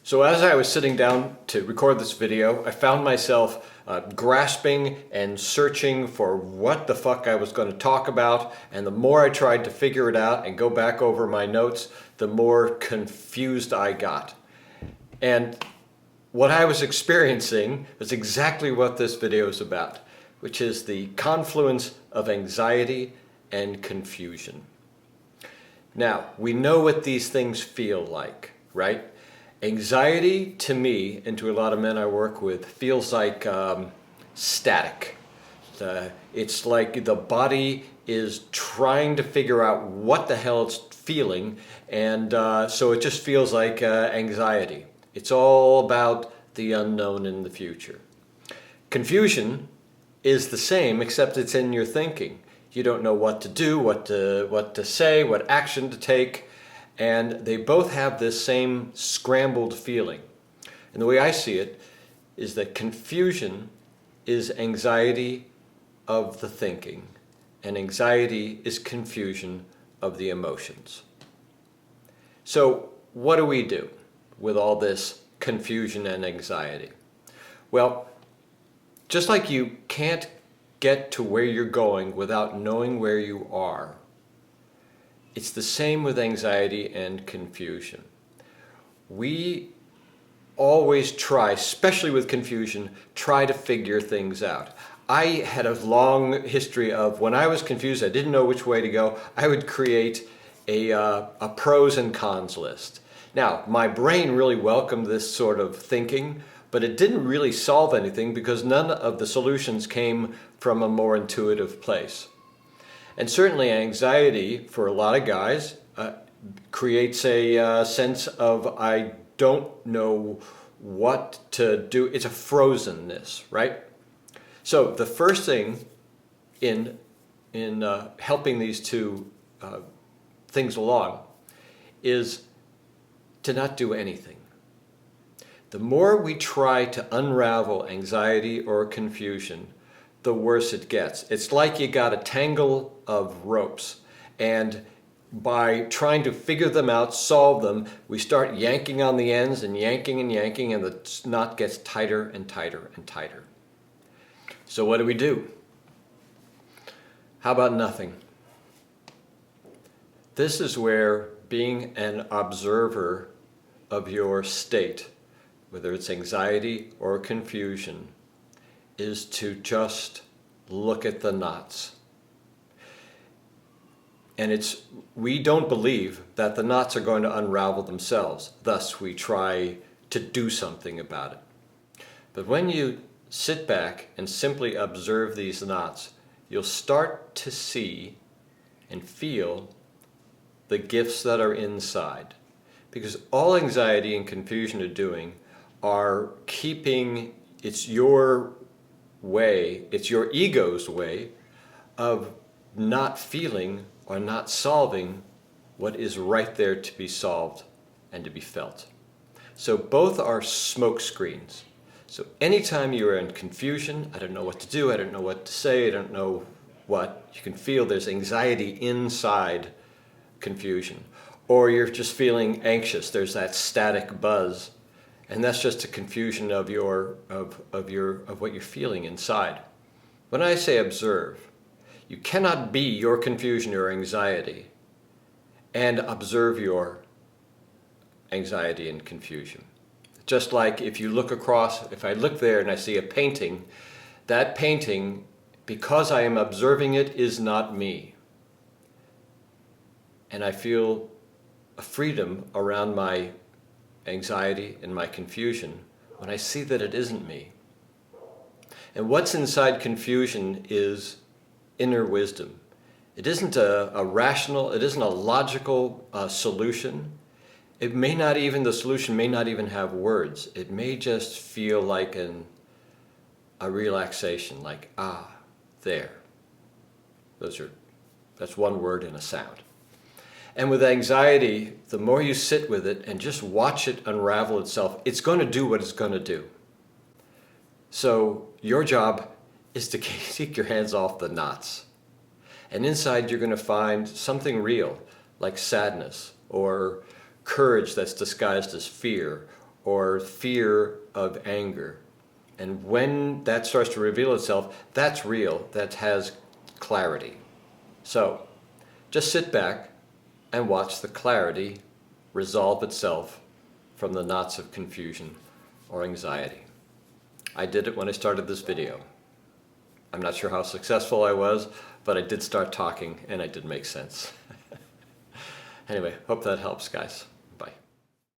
So as I was sitting down to record this video, I found myself grasping and searching for what the fuck I was going to talk about, and the more I tried to figure it out and go back over my notes, the more confused I got. And what I was experiencing was exactly what this video is about, which is the confluence of anxiety and confusion. Now, we know what these things feel like, right? Anxiety, to me, and to a lot of men I work with, feels like static. It's like the body is trying to figure out what the hell it's feeling, and so it just feels like anxiety. It's all about the unknown in the future. Confusion is the same, except it's in your thinking. You don't know what to do, what to say, what action to take. And they both have this same scrambled feeling. And the way I see it is that confusion is anxiety of the thinking, and anxiety is confusion of the emotions. So what do we do with all this confusion and anxiety? Well, just like you can't get to where you're going without knowing where you are, it's the same with anxiety and confusion. We always try, especially with confusion, try to figure things out. I had a long history of when I was confused, I didn't know which way to go, I would create a pros and cons list. Now, my brain really welcomed this sort of thinking, but it didn't really solve anything because none of the solutions came from a more intuitive place. And certainly anxiety, for a lot of guys, creates a sense of I don't know what to do. It's a frozenness, right? So the first thing in helping these two things along is to not do anything. The more we try to unravel anxiety or confusion, the worse it gets. It's like you got a tangle of ropes, and by trying to figure them out, solve them, we start yanking on the ends and yanking, and the knot gets tighter and tighter and tighter. So what do? How about nothing? This is where being an observer of your state, whether it's anxiety or confusion, is to just look at the knots. And we don't believe that the knots are going to unravel themselves. Thus, we try to do something about it. But when you sit back and simply observe these knots, you'll start to see and feel the gifts that are inside. Because all anxiety and confusion are doing are keeping, it's your way, it's your ego's way of not feeling or not solving what is right there to be solved and to be felt. So both are smoke screens. So anytime you are in confusion, I don't know what to do, I don't know what to say, I don't know what, you can feel there's anxiety inside confusion. Or you're just feeling anxious, there's that static buzz. And that's just a confusion of what you're feeling inside. When I say observe, you cannot be your confusion or anxiety and observe your anxiety and confusion. Just like if you look across, if I look there and I see a painting, that painting, because I am observing it, is not me. And I feel a freedom around my anxiety and my confusion when I see that it isn't me. And what's inside confusion is inner wisdom. It isn't a rational, it isn't a logical solution. It may not even, the solution may not even have words. It may just feel like a relaxation, like, there. That's one word and a sound. And with anxiety, the more you sit with it and just watch it unravel itself, it's going to do what it's going to do. So your job is to keep your hands off the knots. And inside you're going to find something real, like sadness or courage that's disguised as fear, or fear of anger. And when that starts to reveal itself, that's real, that has clarity. So just sit back and watch the clarity resolve itself from the knots of confusion or anxiety. I did it when I started this video. I'm not sure how successful I was, but I did start talking and I did make sense. Anyway, hope that helps, guys.